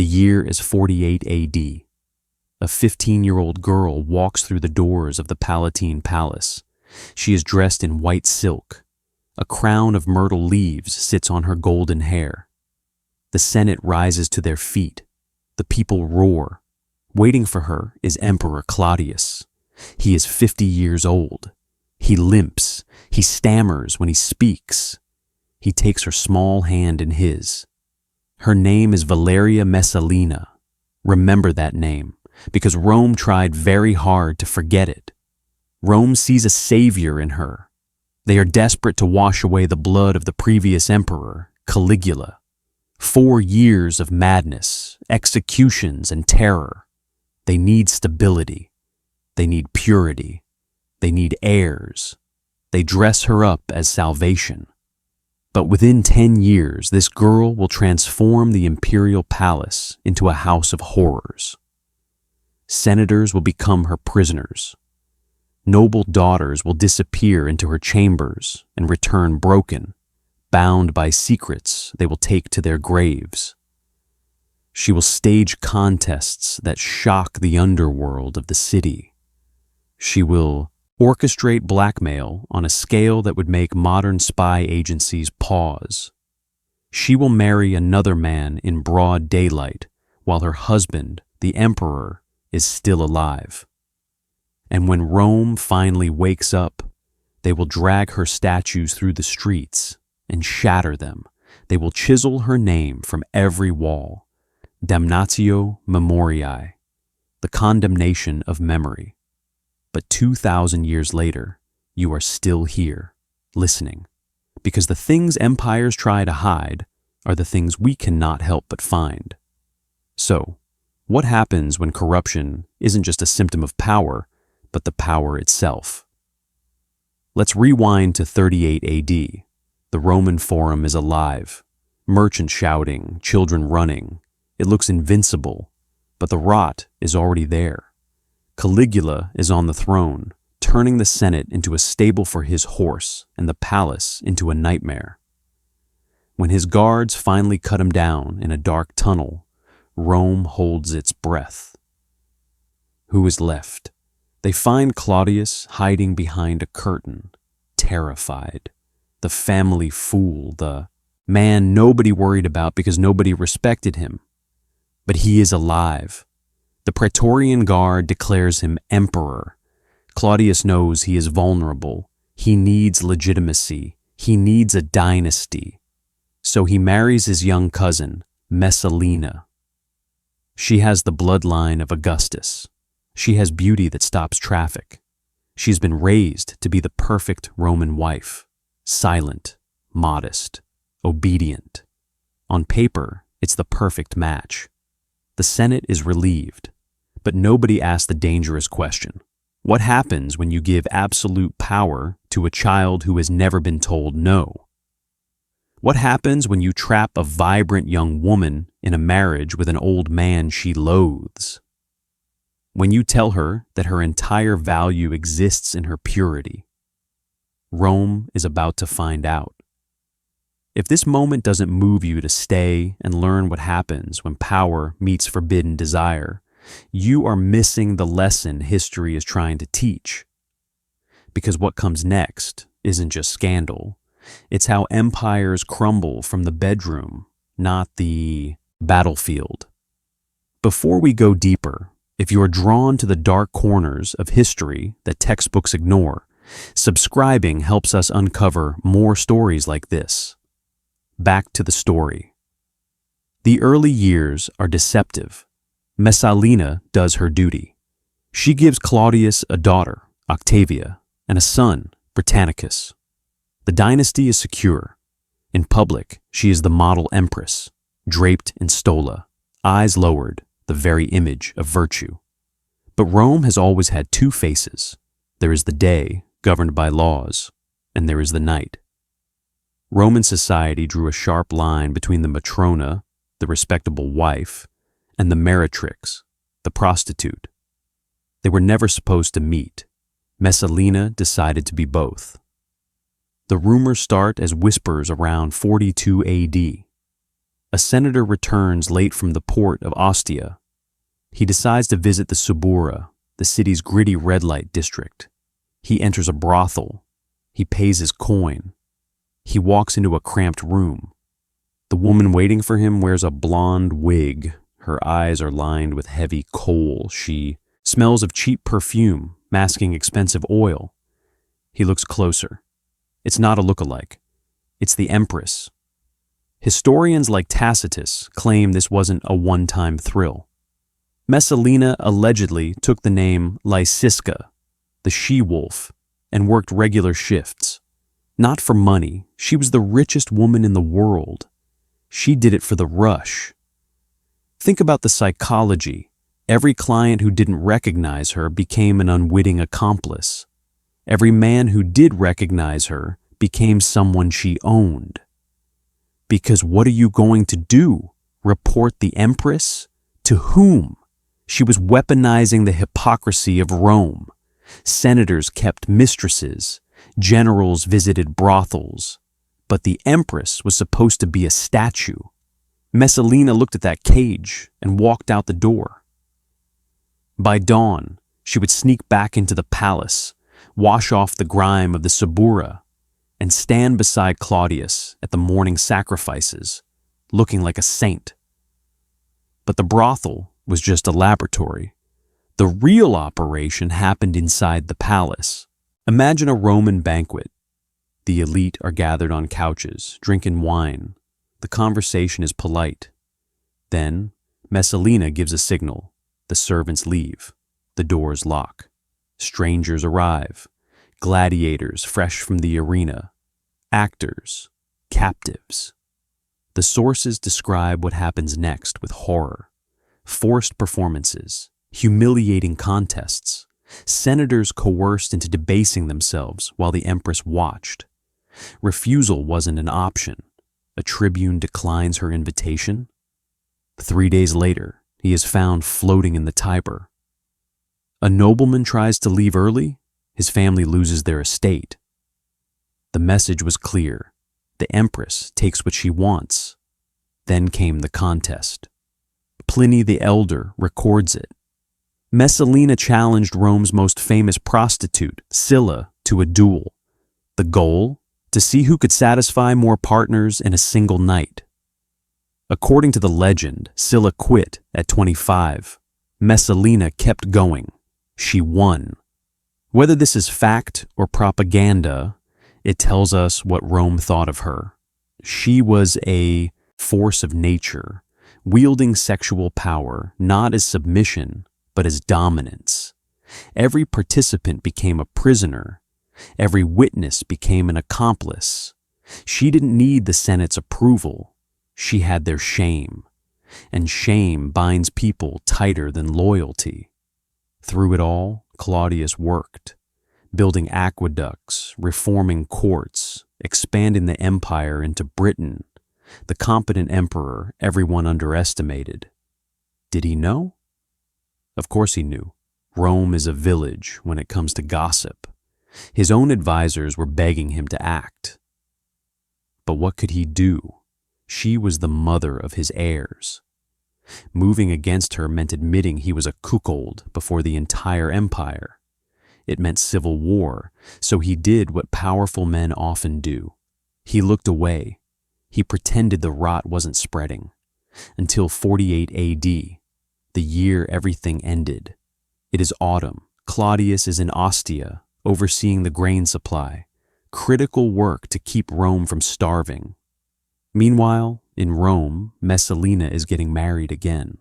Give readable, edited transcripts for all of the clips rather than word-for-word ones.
The year is 48 AD. A 15-year-old girl walks through the doors of the Palatine Palace. She is dressed in white silk. A crown of myrtle leaves sits on her golden hair. The Senate rises to their feet. The people roar. Waiting for her is Emperor Claudius. He is 50 years old. He limps. He stammers when he speaks. He takes her small hand in his. Her name is Valeria Messalina. Remember that name, because Rome tried very hard to forget it. Rome sees a savior in her. They are desperate to wash away the blood of the previous emperor, Caligula. 4 years of madness, executions, and terror. They need stability. They need purity. They need heirs. They dress her up as salvation. But within 10 years, this girl will transform the imperial palace into a house of horrors. Senators will become her prisoners. Noble daughters will disappear into her chambers and return broken, bound by secrets they will take to their graves. She will stage contests that shock the underworld of the city. She will orchestrate blackmail on a scale that would make modern spy agencies pause. She will marry another man in broad daylight while her husband, the emperor, is still alive. And when Rome finally wakes up, they will drag her statues through the streets and shatter them. They will chisel her name from every wall. Damnatio Memoriae, the condemnation of memory. But 2,000 years later, you are still here, listening, because the things empires try to hide are the things we cannot help but find. So, what happens when corruption isn't just a symptom of power, but the power itself? Let's rewind to 38 AD. The Roman Forum is alive. Merchants shouting, children running. It looks invincible, but the rot is already there. Caligula is on the throne, turning the Senate into a stable for his horse and the palace into a nightmare. When his guards finally cut him down in a dark tunnel, Rome holds its breath. Who is left? They find Claudius hiding behind a curtain, terrified. The family fool, the man nobody worried about because nobody respected him. But he is alive. The Praetorian Guard declares him emperor. Claudius knows he is vulnerable. He needs legitimacy. He needs a dynasty. So he marries his young cousin, Messalina. She has the bloodline of Augustus. She has beauty that stops traffic. She's been raised to be the perfect Roman wife. Silent, modest, obedient. On paper, it's the perfect match. The Senate is relieved, but nobody asks the dangerous question. What happens when you give absolute power to a child who has never been told no? What happens when you trap a vibrant young woman in a marriage with an old man she loathes? When you tell her that her entire value exists in her purity? Rome is about to find out. If this moment doesn't move you to stay and learn what happens when power meets forbidden desire, you are missing the lesson history is trying to teach. Because what comes next isn't just scandal. It's how empires crumble from the bedroom, not the battlefield. Before we go deeper, if you are drawn to the dark corners of history that textbooks ignore, subscribing helps us uncover more stories like this. Back to the story. The early years are deceptive. Messalina does her duty. She gives Claudius a daughter, Octavia, and a son, Britannicus. The dynasty is secure. In public, she is the model empress, draped in stola, eyes lowered, the very image of virtue. But Rome has always had two faces. There is the day, governed by laws, and there is the night. Roman society drew a sharp line between the matrona, the respectable wife, and the meretrix, the prostitute. They were never supposed to meet. Messalina decided to be both. The rumors start as whispers around 42 AD. A senator returns late from the port of Ostia. He decides to visit the Subura, the city's gritty red light district. He enters a brothel. He pays his coin. He walks into a cramped room. The woman waiting for him wears a blonde wig. Her eyes are lined with heavy kohl. She smells of cheap perfume, masking expensive oil. He looks closer. It's not a lookalike. It's the Empress. Historians like Tacitus claim this wasn't a one-time thrill. Messalina allegedly took the name Lycisca, the she-wolf, and worked regular shifts. Not for money. She was the richest woman in the world. She did it for the rush. Think about the psychology. Every client who didn't recognize her became an unwitting accomplice. Every man who did recognize her became someone she owned. Because what are you going to do? Report the Empress? To whom? She was weaponizing the hypocrisy of Rome. Senators kept mistresses. Generals visited brothels. But the Empress was supposed to be a statue. Messalina looked at that cage and walked out the door. By dawn, she would sneak back into the palace, wash off the grime of the Subura, and stand beside Claudius at the morning sacrifices, looking like a saint. But the brothel was just a laboratory. The real operation happened inside the palace. Imagine a Roman banquet. The elite are gathered on couches, drinking wine. The conversation is polite. Then, Messalina gives a signal. The servants leave. The doors lock. Strangers arrive. Gladiators fresh from the arena. Actors. Captives. The sources describe what happens next with horror. Forced performances. Humiliating contests. Senators coerced into debasing themselves while the Empress watched. Refusal wasn't an option. A tribune declines her invitation. 3 days later, he is found floating in the Tiber. A nobleman tries to leave early. His family loses their estate. The message was clear. The Empress takes what she wants. Then came the contest. Pliny the Elder records it. Messalina challenged Rome's most famous prostitute, Scylla, to a duel. The goal? To see who could satisfy more partners in a single night. According to the legend, Scylla quit at 25. Messalina kept going. She won. Whether this is fact or propaganda, it tells us what Rome thought of her. She was a force of nature, wielding sexual power not as submission, but as dominance. Every participant became a prisoner. Every witness became an accomplice. She didn't need the Senate's approval. She had their shame. And shame binds people tighter than loyalty. Through it all, Claudius worked, building aqueducts, reforming courts, expanding the empire into Britain, the competent emperor everyone underestimated. Did he know? Of course he knew. Rome is a village when it comes to gossip. His own advisors were begging him to act. But what could he do? She was the mother of his heirs. Moving against her meant admitting he was a cuckold before the entire empire. It meant civil war, so he did what powerful men often do. He looked away. He pretended the rot wasn't spreading. Until 48 AD, the year everything ended. It is autumn. Claudius is in Ostia, overseeing the grain supply, critical work to keep Rome from starving. Meanwhile, in Rome, Messalina is getting married again.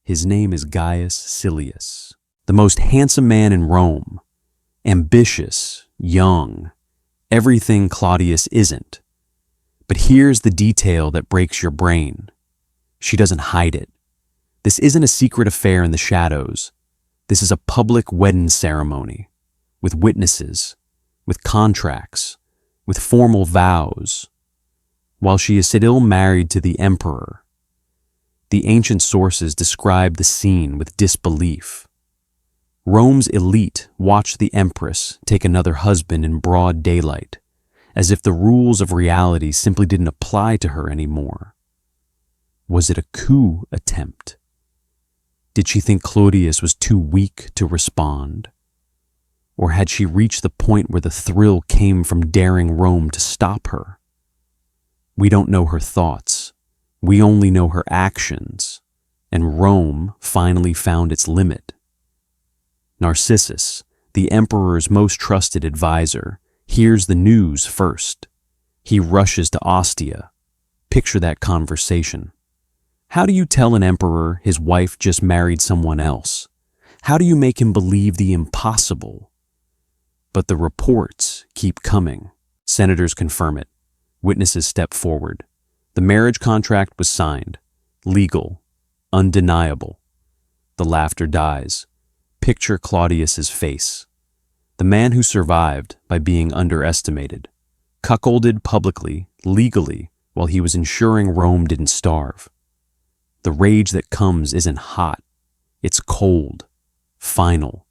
His name is Gaius Silius, the most handsome man in Rome. Ambitious, young, everything Claudius isn't. But here's the detail that breaks your brain. She doesn't hide it. This isn't a secret affair in the shadows. This is a public wedding ceremony, with witnesses, with contracts, with formal vows, while she is still married to the emperor. The ancient sources describe the scene with disbelief. Rome's elite watched the Empress take another husband in broad daylight, as if the rules of reality simply didn't apply to her anymore. Was it a coup attempt? Did she think Claudius was too weak to respond? Or had she reached the point where the thrill came from daring Rome to stop her? We don't know her thoughts. We only know her actions, and Rome finally found its limit. Narcissus, the emperor's most trusted advisor, hears the news first. He rushes to Ostia. Picture that conversation. How do you tell an emperor his wife just married someone else? How do you make him believe the impossible? But the reports keep coming. Senators confirm it. Witnesses step forward. The marriage contract was signed. Legal. Undeniable. The laughter dies. Picture Claudius's face. The man who survived by being underestimated. Cuckolded publicly, legally, while he was ensuring Rome didn't starve. The rage that comes isn't hot. It's cold. Final.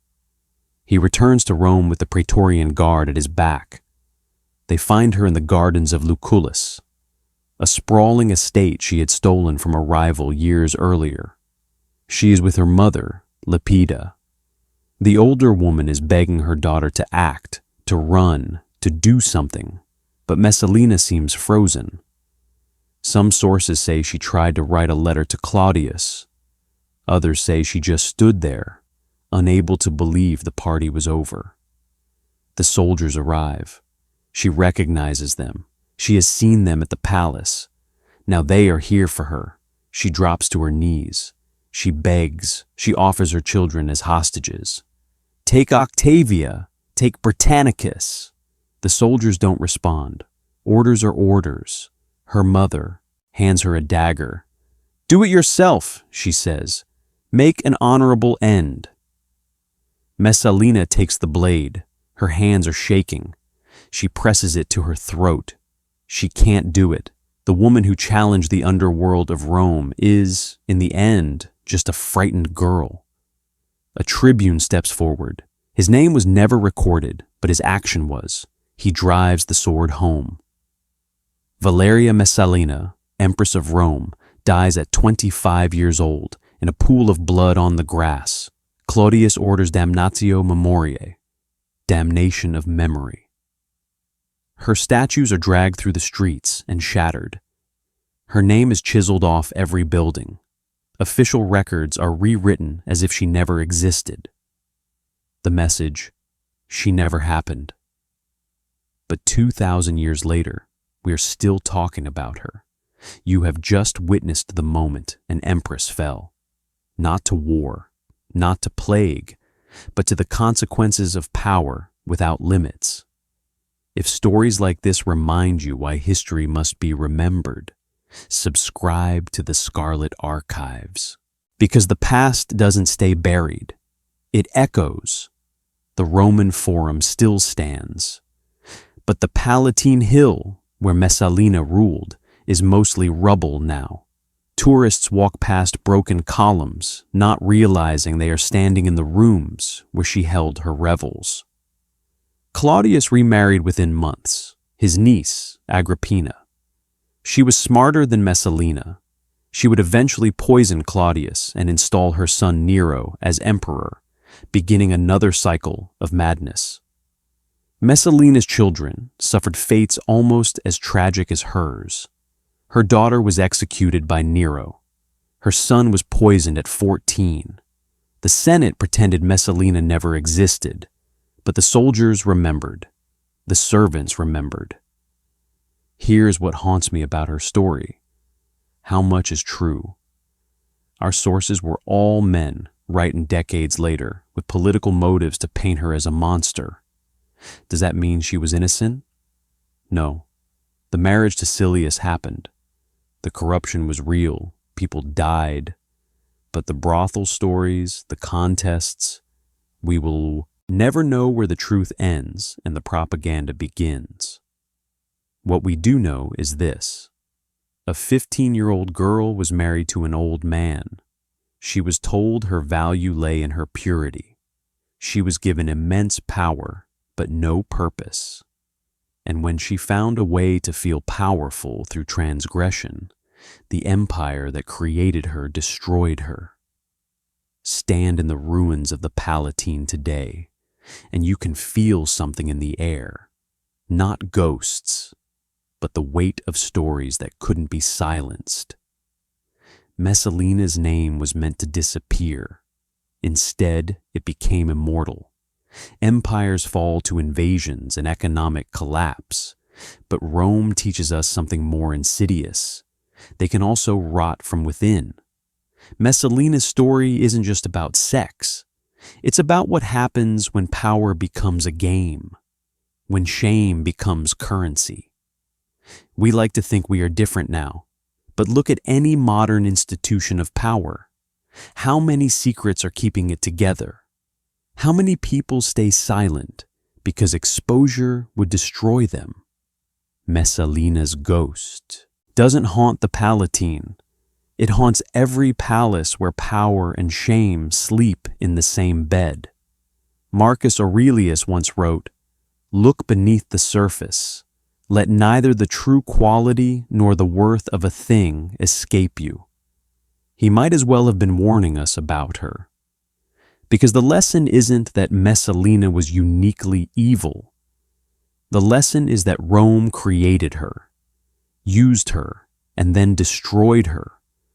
He returns to Rome with the Praetorian Guard at his back. They find her in the Gardens of Lucullus, a sprawling estate she had stolen from a rival years earlier. She is with her mother, Lepida. The older woman is begging her daughter to act, to run, to do something, but Messalina seems frozen. Some sources say she tried to write a letter to Claudius. Others say she just stood there, unable to believe the party was over. The soldiers arrive. She recognizes them. She has seen them at the palace. Now they are here for her. She drops to her knees. She begs. She offers her children as hostages. Take Octavia. Take Britannicus. The soldiers don't respond. Orders are orders. Her mother hands her a dagger. Do it yourself, she says. Make an honorable end. Messalina takes the blade. Her hands are shaking. She presses it to her throat. She can't do it. The woman who challenged the underworld of Rome is, in the end, just a frightened girl. A tribune steps forward. His name was never recorded, but his action was. He drives the sword home. Valeria Messalina, Empress of Rome, dies at 25 years old in a pool of blood on the grass. Claudius orders Damnatio Memoriae, damnation of memory. Her statues are dragged through the streets and shattered. Her name is chiseled off every building. Official records are rewritten as if she never existed. The message, she never happened. But 2,000 years later, we are still talking about her. You have just witnessed the moment an empress fell. Not to war, not to plague, but to the consequences of power without limits. If stories like this remind you why history must be remembered, subscribe to the Scarlet Archives. Because the past doesn't stay buried. It echoes. The Roman Forum still stands. But the Palatine Hill, where Messalina ruled, is mostly rubble now. Tourists walk past broken columns, not realizing they are standing in the rooms where she held her revels. Claudius remarried within months, his niece, Agrippina. She was smarter than Messalina. She would eventually poison Claudius and install her son Nero as emperor, beginning another cycle of madness. Messalina's children suffered fates almost as tragic as hers. Her daughter was executed by Nero. Her son was poisoned at 14. The Senate pretended Messalina never existed, but the soldiers remembered. The servants remembered. Here's what haunts me about her story. How much is true? Our sources were all men, written decades later, with political motives to paint her as a monster. Does that mean she was innocent? No. The marriage to Silius happened. The corruption was real. People died. But the brothel stories, the contests, we will never know where the truth ends and the propaganda begins. What we do know is this. A 15-year-old girl was married to an old man. She was told her value lay in her purity. She was given immense power, but no purpose. And when she found a way to feel powerful through transgression, The empire that created her destroyed her. Stand in the ruins of the Palatine today, and you can feel something in the air. Not ghosts, but the weight of stories that couldn't be silenced. Messalina's name was meant to disappear. Instead, it became immortal. Empires fall to invasions and economic collapse, but Rome teaches us something more insidious. They can also rot from within. Messalina's story isn't just about sex. It's about what happens when power becomes a game, when shame becomes currency. We like to think we are different now, but look at any modern institution of power. How many secrets are keeping it together? How many people stay silent because exposure would destroy them? Messalina's ghost doesn't haunt the Palatine. It haunts every palace where power and shame sleep in the same bed. Marcus Aurelius once wrote, "Look beneath the surface. Let neither the true quality nor the worth of a thing escape you." He might as well have been warning us about her. Because the lesson isn't that Messalina was uniquely evil. The lesson is that Rome created her, used her, and then destroyed her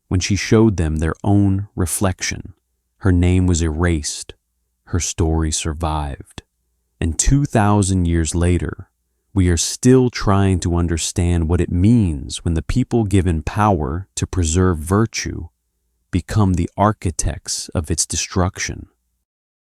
when she showed them their own reflection. Her name was erased, her story survived, and 2,000 years later, we are still trying to understand what it means when the people given power to preserve virtue become the architects of its destruction.